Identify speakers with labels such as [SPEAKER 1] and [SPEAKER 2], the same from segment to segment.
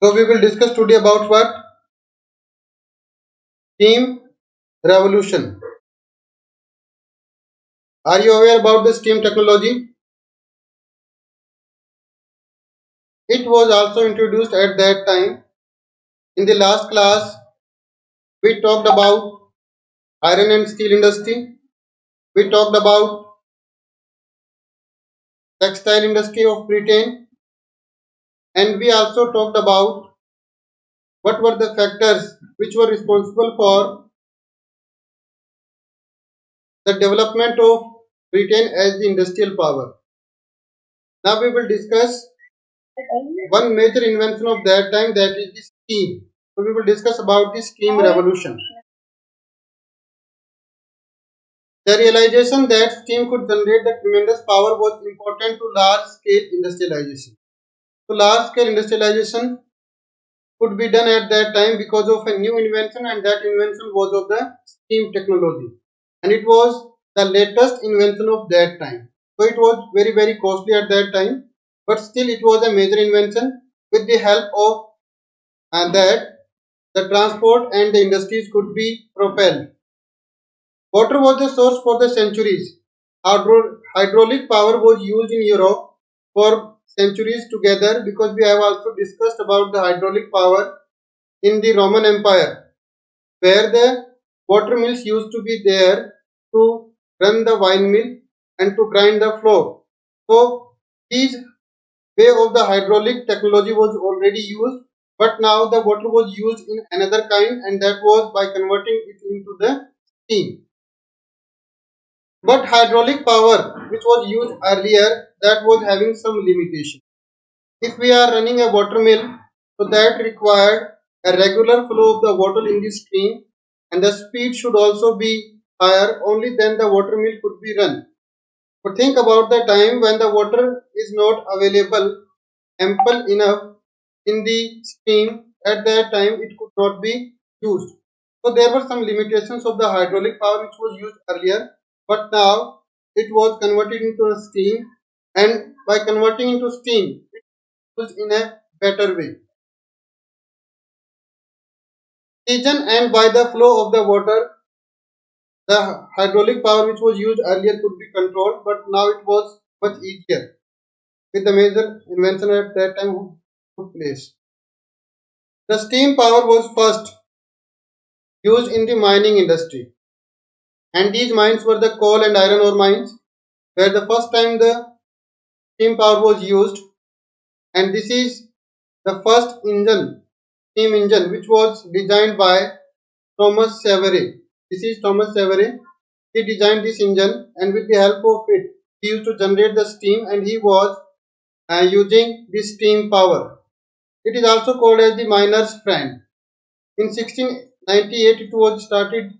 [SPEAKER 1] So we will discuss today about what? Steam revolution. Are you aware about the steam technology? It was also introduced at that time. In the last class, we talked about iron and steel industry. We talked about textile industry of Britain, and we also talked about what were the factors which were responsible for the development of Britain as the industrial power. Now we will discuss one major invention of that time, that is the steam. So we will discuss about the steam revolution. The realization that steam could generate the tremendous power was important to large scale industrialization. So large scale industrialization could be done at that time because of a new invention, and that invention was of the steam technology, and it was the latest invention of that time. So it was very costly at that time, but still it was a major invention. With the help of that, the transport and the industries could be propelled. Water was the source for the centuries. Hydraulic power was used in Europe for centuries together, because we have also discussed about the hydraulic power in the Roman Empire, where the water mills used to be there to run the wine mill and to grind the flour. So these way of the hydraulic technology was already used, but now the water was used in another kind, and that was by converting it into the steam. But hydraulic power, which was used earlier, that was having some limitation. If we are running a water mill, so that required a regular flow of the water in the stream, and the speed should also be higher. Only then the water mill could be run. But think about the time when the water is not available ample enough in the stream. At that time it could not be used. So there were some limitations of the hydraulic power which was used earlier, but now it was converted into a steam, and by converting into steam it was in a better way. Oxygen, and by the flow of the water, the hydraulic power which was used earlier could be controlled, but now it was much easier with the major invention at that time took place. The steam power was first used in the mining industry, and these mines were the coal and iron ore mines, where the first time the steam power was used. And this is the first steam engine, which was designed by Thomas Savery. This is Thomas Savery. He designed this engine, and with the help of it, he used to generate the steam, and he was using this steam power. It is also called as the miner's friend. In 1698, it was started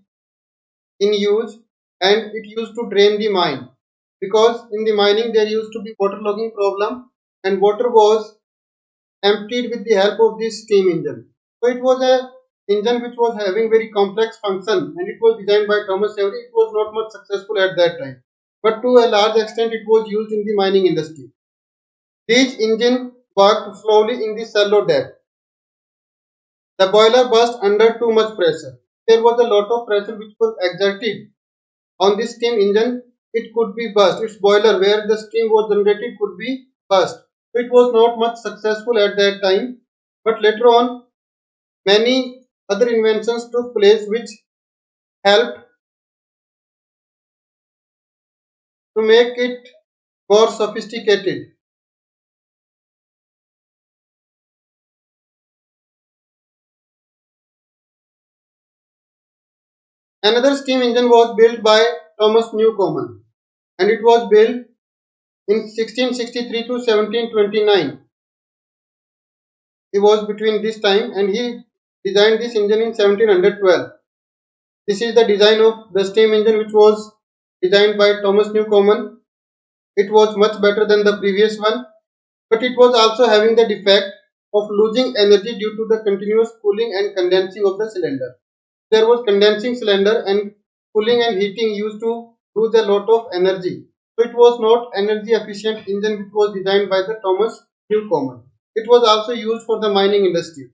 [SPEAKER 1] in use, and it used to drain the mine, because in the mining there used to be waterlogging problem, and water was emptied with the help of this steam engine. So it was a engine which was having very complex function, and it was designed by Thomas Savery. It was not much successful at that time, but to a large extent it was used in the mining industry. This engine worked slowly in the shallow depth. The boiler burst under too much pressure. There was a lot of pressure which was exerted on this steam engine. It could be burst. Its boiler where the steam was generated could be burst. So it was not much successful at that time, but later on many other inventions took place which helped to make it more sophisticated. Another steam engine was built by Thomas Newcomen, and it was built in 1663 to 1729. He was between this time, and he designed this engine in 1712. This is the design of the steam engine which was designed by Thomas Newcomen. It was much better than the previous one, but it was also having the defect of losing energy due to the continuous cooling and condensing of the cylinder. There was condensing cylinder, and cooling and heating used to lose a lot of energy. So it was not energy efficient engine which was designed by the Thomas Newcomen. it was also used for the mining industry.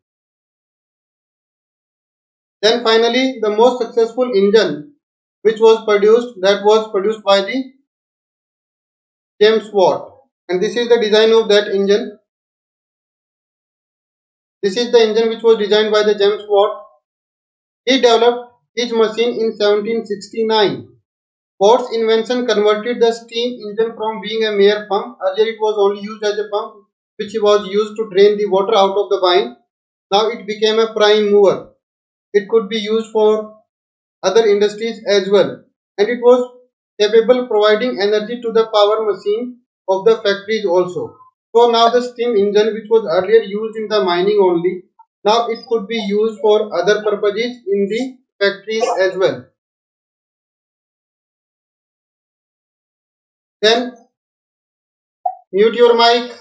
[SPEAKER 1] Then finally, the most successful engine which was produced, that was produced by the James Watt. And this is the design of that engine. This is the engine which was designed by the James Watt. He developed his machine in 1769. Watt's invention converted the steam engine from being a mere pump. Earlier it was only used as a pump which was used to drain the water out of the vine. Now it became a prime mover. It could be used for other industries as well, and it was capable providing energy to the power machine of the factories also. So now the steam engine which was earlier used in the mining only, now it could be used for other purposes in the factories as well. Then mute your mic.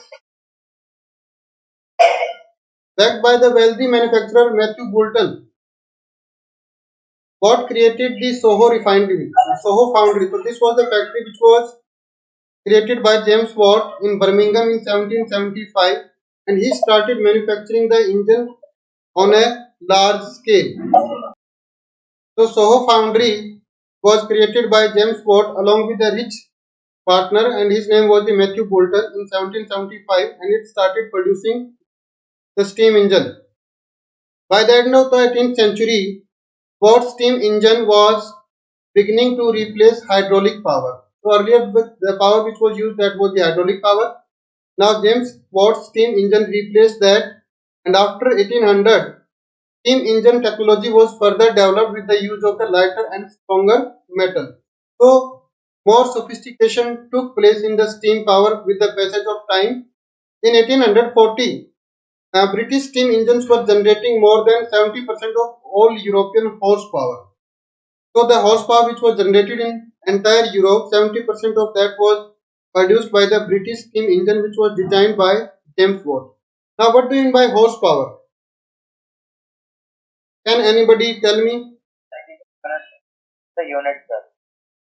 [SPEAKER 1] Backed by the wealthy manufacturer Matthew Boulton, Watt created the Soho refinery, Soho foundry. So this was the factory which was created by James Watt in Birmingham in 1775, and he started manufacturing the engine on a large scale. So Soho foundry was created by James Watt along with a rich partner, and his name was the Matthew Boulton in 1775, and it started producing the steam engine. By the end of the 18th century, Watt's steam engine was beginning to replace hydraulic power. So earlier the power which was used, that was the hydraulic power. Now James Watt's steam engine replaced that, and after 1800, steam engine technology was further developed with the use of the lighter and stronger metal. So more sophistication took place in the steam power with the passage of time. In 1840, British steam engines were generating more than 70% of all European horsepower. So the horsepower which was generated in entire Europe, 70% of that was produced by the British steam engine which was designed by James Watt. Now what do you mean by horsepower? Can anybody tell me?
[SPEAKER 2] The unit, sir.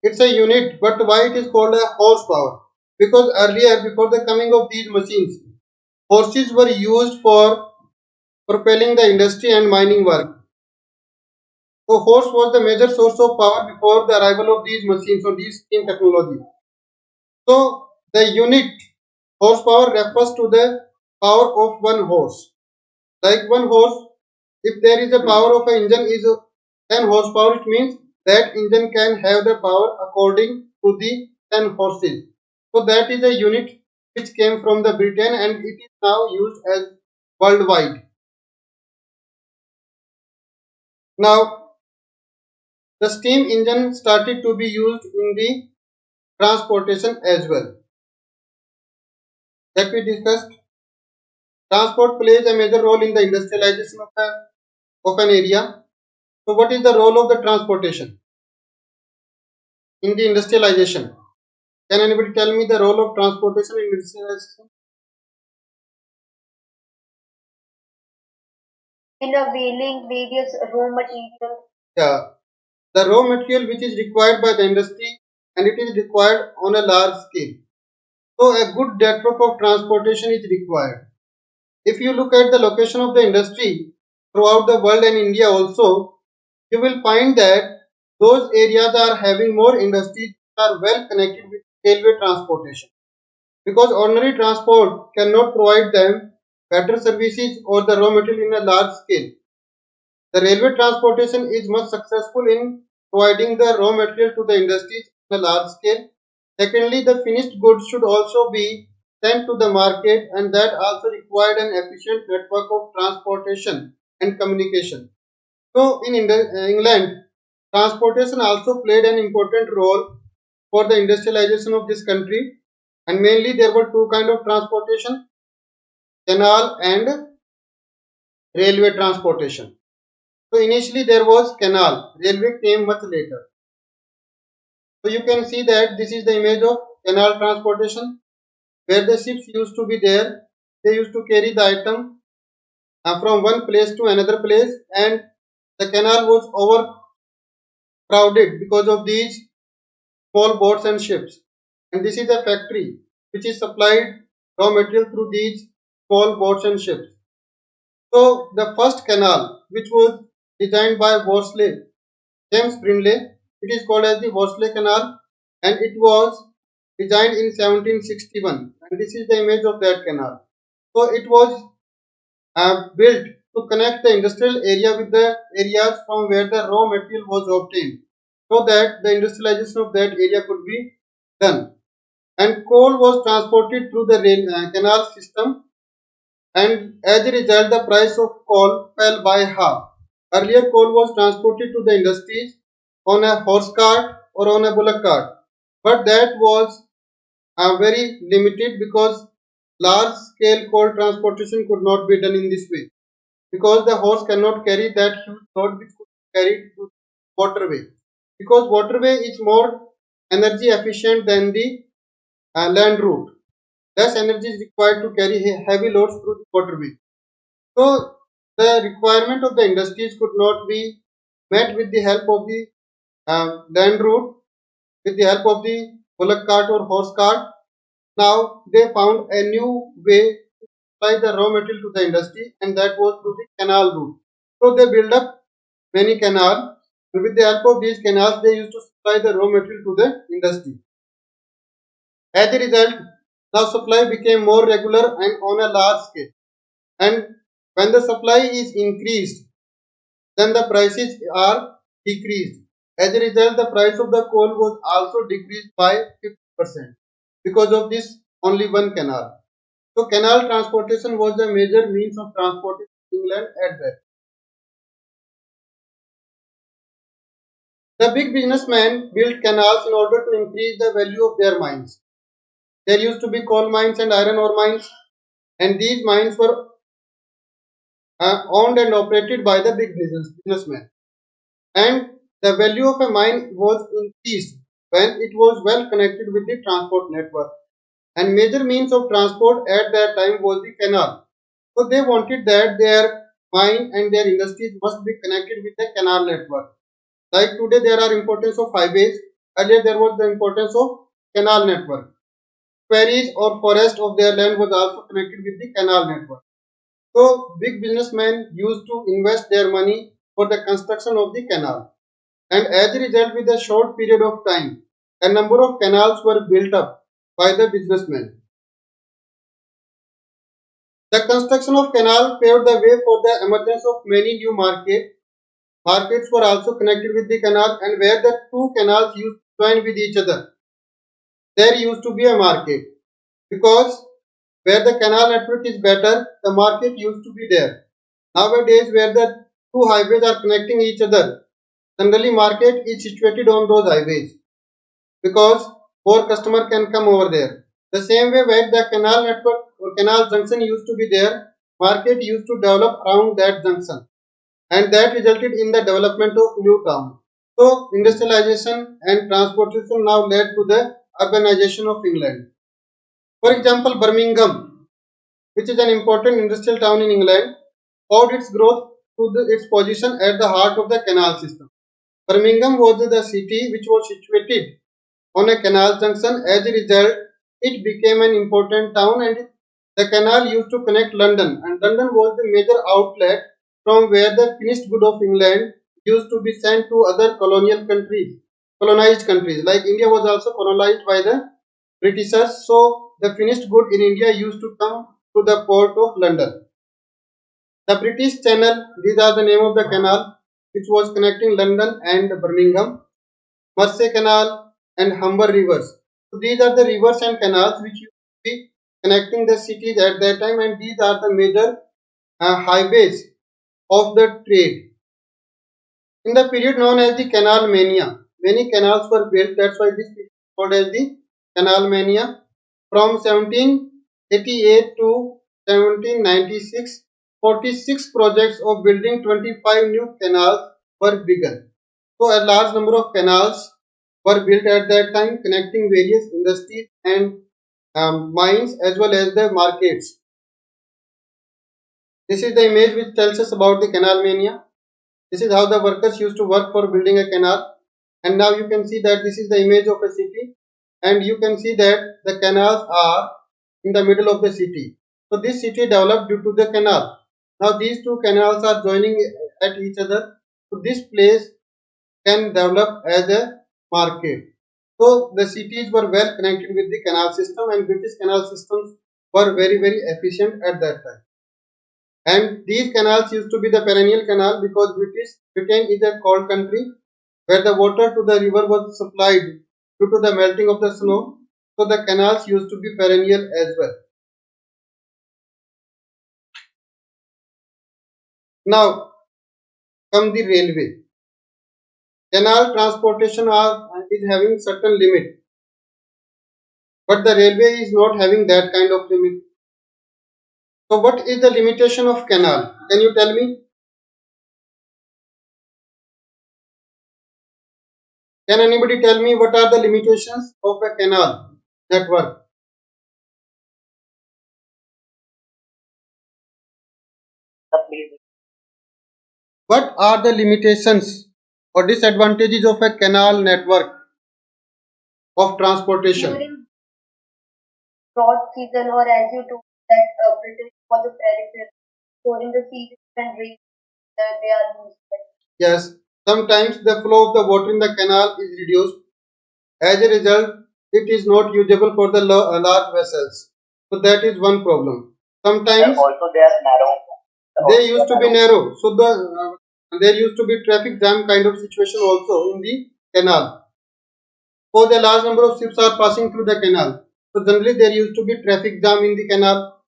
[SPEAKER 1] It's a unit, but why it is called a horsepower? Because earlier, before the coming of these machines, horses were used for propelling the industry and mining work. So horse was the major source of power before the arrival of these machines or these steam technology. So the unit horsepower refers to the power of one horse. Like one horse, if there is a power of an engine is 10 horsepower, it means that engine can have the power according to the 10 horses. So that is a unit which came from the Britain, and it is now used as worldwide. Now the steam engine started to be used in the transportation as well. That we discussed. Transport plays a major role in the industrialization of an area. So what is the role of the transportation in the industrialization? Can anybody tell me the role of transportation in industrialization?
[SPEAKER 2] In a wheeling various raw materials.
[SPEAKER 1] Yeah, the raw material which is required by the industry, and it is required on a large scale. So a good network of transportation is required. If you look at the location of the industry throughout the world and India also, you will find that those areas are having more industries that are well connected with railway transportation, because ordinary transport cannot provide them better services or the raw material in a large scale. The railway transportation is much successful in providing the raw material to the industries on a large scale. Secondly, the finished goods should also be sent to the market, and that also required an efficient network of transportation and communication. So in England, transportation also played an important role for the industrialization of this country, and mainly there were two kind of transportation: canal and railway transportation. So initially there was canal, railway came much later. So you can see that this is the image of canal transportation, where the ships used to be there. They used to carry the item from one place to another place, and the canal was overcrowded because of these small boats and ships. And this is a factory which is supplied raw material through these small boats and ships. So the first canal, which was designed by Worsley, James Brindley, it is called as the Worsley Canal, and it was designed in 1761. And this is the image of that canal. So it was built to connect the industrial area with the areas from where the raw material was obtained, so that the industrialization of that area could be done. And coal was transported through the canal system, and as a result the price of coal fell by half. Earlier coal was transported to the industries on a horse cart or on a bullock cart, but that was very limited because large scale coal transportation could not be done in this way, because the horse cannot carry that huge load which could be carried to waterway, because waterway is more energy efficient than the land route. Less energy is required to carry heavy loads through the waterway. So the requirement of the industries could not be met with the help of the land route, with the help of the bullock cart or horse cart. Now they found a new way to supply the raw material to the industry, and that was through the canal route. So they built up many canals, and with the help of these canals, they used to supply the raw material to the industry. As a result, now supply became more regular and on a large scale. And when the supply is increased, then the prices are decreased. As a result, the price of the coal was also decreased by 50% because of this only one canal. So canal transportation was the major means of transporting England at that. The big businessmen built canals in order to increase the value of their mines. There used to be coal mines and iron ore mines, and these mines were owned and operated by the big businessmen. And the value of a mine was increased when it was well connected with the transport network. And major means of transport at that time was the canal. So they wanted that their mine and their industries must be connected with the canal network. Like today there are importance of highways. Earlier there was the importance of canal network. Quarries or forest of their land was also connected with the canal network. So big businessmen used to invest their money for the construction of the canal. And as a result, with a short period of time, a number of canals were built up by the businessmen. The construction of canal paved the way for the emergence of many new markets. Markets were also connected with the canal, and where the two canals used to join with each other, there used to be a market. Because where the canal network is better, the market used to be there. Nowadays, where the two highways are connecting each other, generally market is situated on those highways, because more customer can come over there. The same way where the canal network or canal junction used to be there, market used to develop around that junction, and that resulted in the development of new town. So industrialization and transportation now led to the urbanization of England. For example, Birmingham, which is an important industrial town in England, owed its growth to its position at the heart of the canal system. Birmingham was the city which was situated on a canal junction. As a result, it became an important town, and the canal used to connect London, and London was the major outlet from where the finished good of England used to be sent to other colonized countries. Like India was also colonized by the Britishers, so the finished good in India used to come to the port of London. The British Channel, these are the name of the canal which was connecting London and Birmingham. Mersey Canal and Humber rivers. So these are the rivers and canals which used to be connecting the cities at that time, and these are the major highways of the trade. In the period known as the Canal Mania, many canals were built. That's why this is called as the Canal Mania. From 1788 to 1796, 46 projects of building 25 new canals were begun. So a large number of canals were built at that time, connecting various industries and mines as well as the markets. This is the image which tells us about the Canal Mania. This is how the workers used to work for building a canal. And now you can see that this is the image of a city, and you can see that the canals are in the middle of the city. So this city developed due to the canal. Now these two canals are joining at each other. So this place can develop as a market. So the cities were well connected with the canal system, and British canal systems were very efficient at that time. And these canals used to be the perennial canal because Britain is a cold country where the water to the river was supplied due to the melting of the snow. So the canals used to be perennial as well. Now come the railway. Canal transportation is having certain limit, but the railway is not having that kind of limit. So what is the limitation of canal? Can you tell me? Can anybody tell me what are the limitations of a canal network? What are the limitations or disadvantages of a canal network of transportation?
[SPEAKER 2] During drought season, or as you told that British was a peripheral, so in the season and rain, they are used.
[SPEAKER 1] Yes, sometimes the flow of the water in the canal is reduced. As a result, it is not usable for the large vessels. So that is one problem. Sometimes
[SPEAKER 2] Also, they are narrow.
[SPEAKER 1] they used to be narrow, so there used to be traffic jam kind of situation also in the canal. So the large number of ships are passing through the canal. So generally there used to be traffic jam in the canal.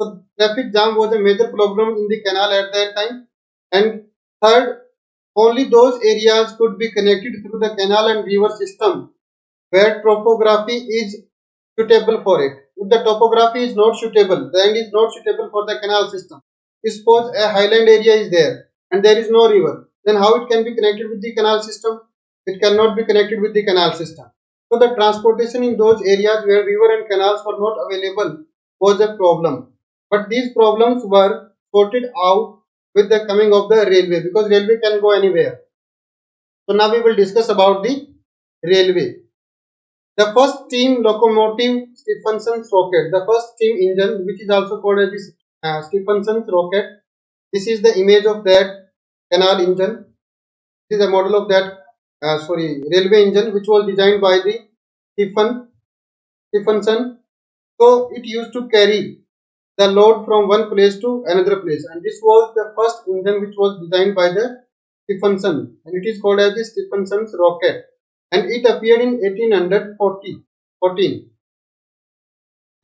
[SPEAKER 1] So traffic jam was a major problem in the canal at that time. And third, only those areas could be connected through the canal and river system where topography is suitable for it. If the topography is not suitable, the land is not suitable for the canal system. Suppose a highland area is there and there is no river, then how it can be connected with the canal system? It cannot be connected with the canal system. So the transportation in those areas where river and canals were not available was a problem. But these problems were sorted out with the coming of the railway because railway can go anywhere. So now we will discuss about the railway. The first steam locomotive Stephenson's rocket, the first steam engine which is also called as Stephenson's rocket. This is the image of that canal engine. This is a model of that railway engine which was designed by the Stephenson. So it used to carry the load from one place to another place, and this was the first engine which was designed by the Stephenson, and it is called as the Stephenson's rocket, and it appeared in 1814.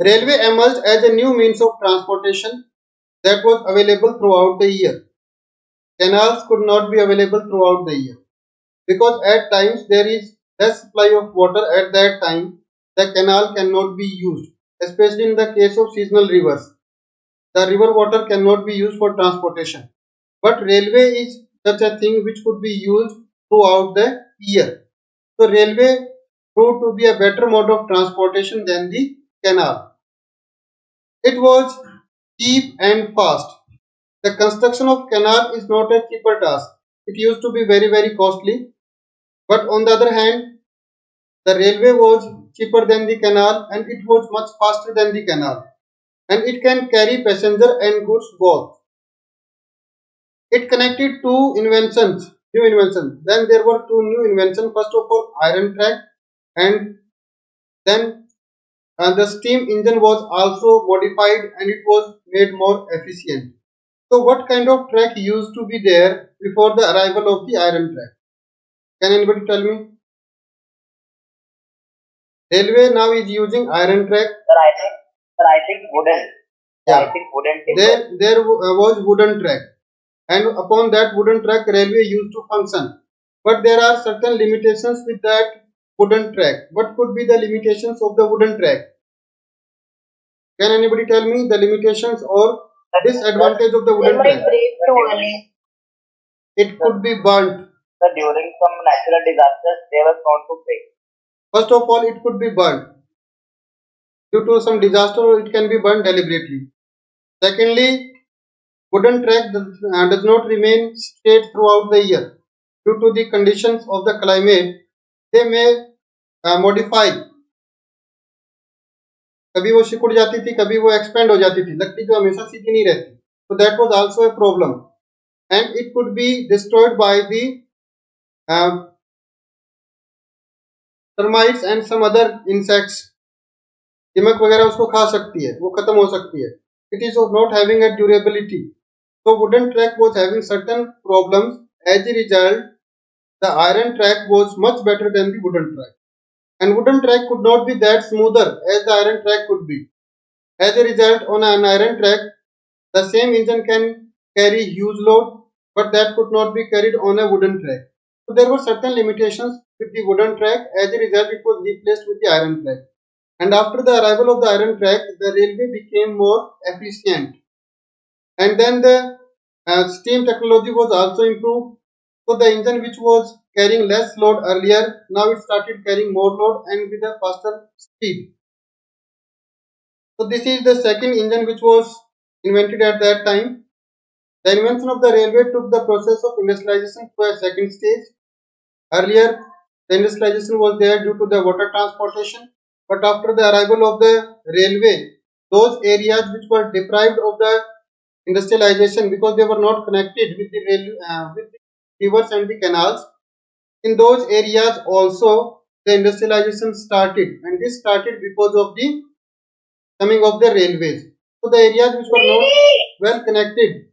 [SPEAKER 1] Railway emerged as a new means of transportation that was available throughout the year. Canals could not be available throughout the year because at times there is less supply of water at that time. The canal cannot be used, especially in the case of seasonal rivers. The river water cannot be used for transportation. But railway is such a thing which could be used throughout the year. So railway proved to be a better mode of transportation than the canal. It was cheap and fast. The construction of canal is not a cheaper task. It used to be very costly. But on the other hand, the railway was cheaper than the canal and it was much faster than the canal. And it can carry passenger and goods both. It connected two inventions, new inventions. Then there were two new inventions. First of all, iron track, and then the steam engine was also modified and it was made more efficient. So what kind of track used to be there before the arrival of the iron track? Can anybody tell me? Railway now is using iron track.
[SPEAKER 2] Sir, I think wooden.
[SPEAKER 1] Yeah.
[SPEAKER 2] I think wooden.
[SPEAKER 1] There was wooden track, and upon that wooden track railway used to function. But there are certain limitations with that wooden track. What could be the limitations of the wooden track? Can anybody tell me the limitations or disadvantage of the wooden track?
[SPEAKER 2] Break too early.
[SPEAKER 1] It could be burnt.
[SPEAKER 2] During some natural disasters, they were prone to break.
[SPEAKER 1] First of all, it could be burnt. Due to some disaster, or it can be burnt deliberately. Secondly, wooden track does not remain straight throughout the year. Due to the conditions of the climate, they may modify कभी वो सिकुड़ जाती थी, कभी वो expand हो जाती थी, लकड़ी जो हमेशा सीधी नहीं रहती. So that was also a problem, and it could be destroyed by the termites and some other insects. दीमक वगैरह उसको खा सकती है, वो खत्म हो सकती है. It is not having a durability. So wooden track was having certain problems. As a result, the iron track was much better than the wooden track. And wooden track could not be that smoother as the iron track could be. As a result, on an iron track, the same engine can carry huge load, but that could not be carried on a wooden track. So there were certain limitations with the wooden track. As a result, it was replaced with the iron track. And after the arrival of the iron track, the railway became more efficient. And then the steam technology was also improved. So the engine which was carrying less load earlier, now it started carrying more load and with a faster speed. So this is the second engine which was invented at that time. The invention of the railway took the process of industrialization to a second stage. Earlier, the industrialization was there due to the water transportation, but after the arrival of the railway, those areas which were deprived of the industrialization because they were not connected with with the rivers and the canals, in those areas also the industrialization started, and this started because of the coming of the railways. So the areas which were not well connected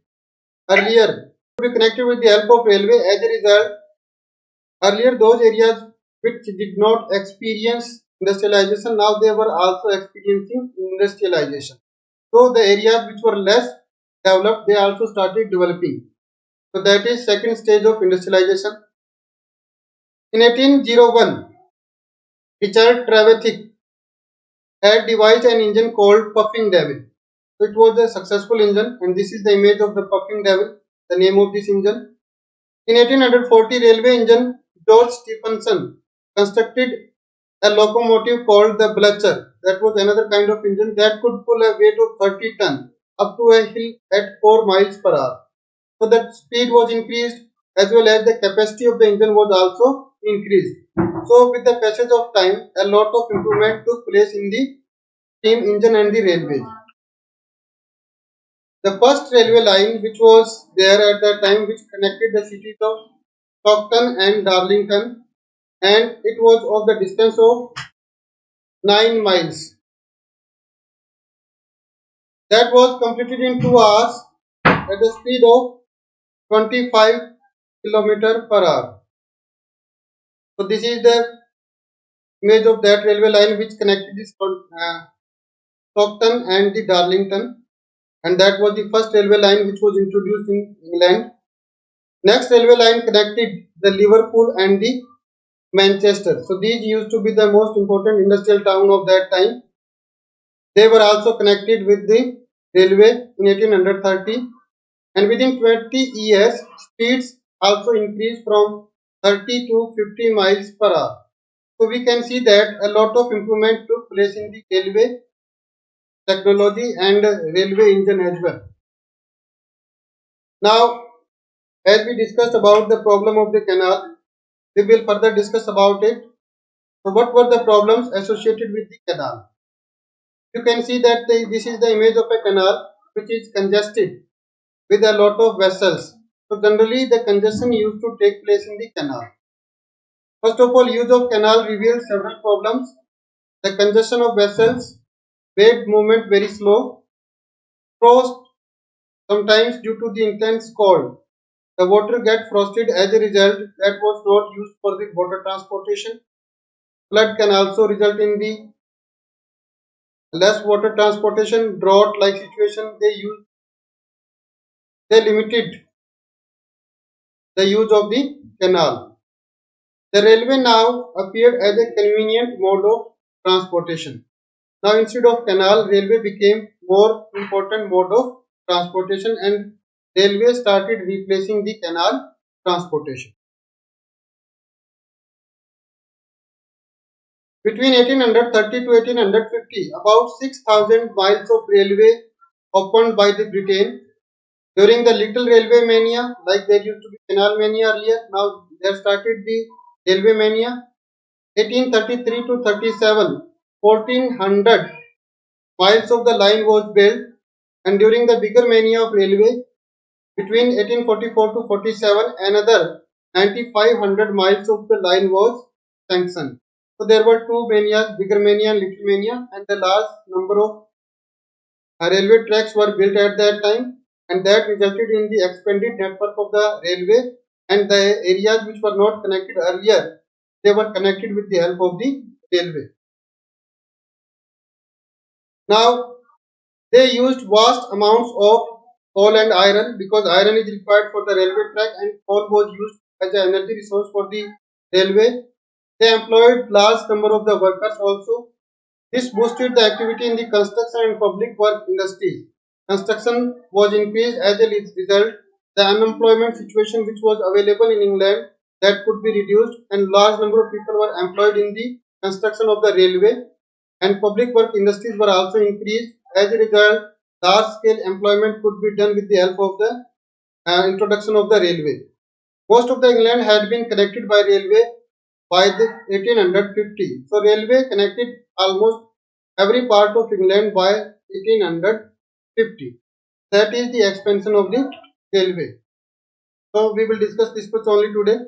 [SPEAKER 1] earlier to be connected with the help of railway. As a result, earlier those areas which did not experience industrialization, now they were also experiencing industrialization. So the areas which were less developed, they also started developing. So that is second stage of industrialization. In 1801, Richard Trevithick had devised an engine called Puffing Devil. So it was a successful engine, and this is the image of the Puffing Devil, the name of this engine. In 1840, railway engine George Stephenson constructed a locomotive called the Blucher. That was another kind of engine that could pull a weight of 30 tons up to a hill at 4 miles per hour. So that speed was increased as well as the capacity of the engine was also increased. So with the passage of time, a lot of improvement took place in the steam engine and the railways. The first railway line which was there at that time which connected the cities of Stockton and Darlington, and it was of the distance of 9 miles. That was completed in 2 hours at the speed of 25 kilometer per hour. So this is the image of that railway line which connected this Stockton and the Darlington, and that was the first railway line which was introduced in England. Next railway line connected the Liverpool and the Manchester. So these used to be the most important industrial town of that time. They were also connected with the railway in 1830, and within 20 years speeds also increased from 30 to 50 miles per hour. So we can see that a lot of improvement took place in the railway technology and railway engine as well. Now, as we discussed about the problem of the canal, we will further discuss about it. So what were the problems associated with the canal? You can see that this is the image of a canal which is congested with a lot of vessels. So generally the congestion used to take place in the canal. First of all, use of canal reveals several problems. The congestion of vessels, wave movement very slow, frost sometimes due to the intense cold. The water gets frosted, as a result that was not used for the water transportation. Flood can also result in the less water transportation, drought like situation. They limited the use of the canal. The railway now appeared as a convenient mode of transportation. Now instead of canal, railway became more important mode of transportation, and railway started replacing the canal transportation. Between 1830 to 1850, about 6,000 miles of railway opened by the Britain. During the little railway mania, like there used to be canal mania earlier, now there started the railway mania. 1833 to 37, 1400 miles of the line was built, and during the bigger mania of railway between 1844 to 47, another 9,500 miles of the line was sanctioned. So there were two manias, bigger mania and little mania, and the large number of railway tracks were built at that time, and that resulted in the expanded network of the railway, and the areas which were not connected earlier, they were connected with the help of the railway. Now, they used vast amounts of coal and iron because iron is required for the railway track and coal was used as an energy resource for the railway. They employed large number of the workers also. This boosted the activity in the construction and public work industries. Construction was increased as a result. The unemployment situation which was available in England that could be reduced, and large number of people were employed in the construction of the railway, and public work industries were also increased. As a result, large scale employment could be done with the help of the introduction of the railway. Most of the England had been connected by railway by the 1850. So railway connected almost every part of England by 1850. That is the expansion of the railway. So we will discuss this much only today.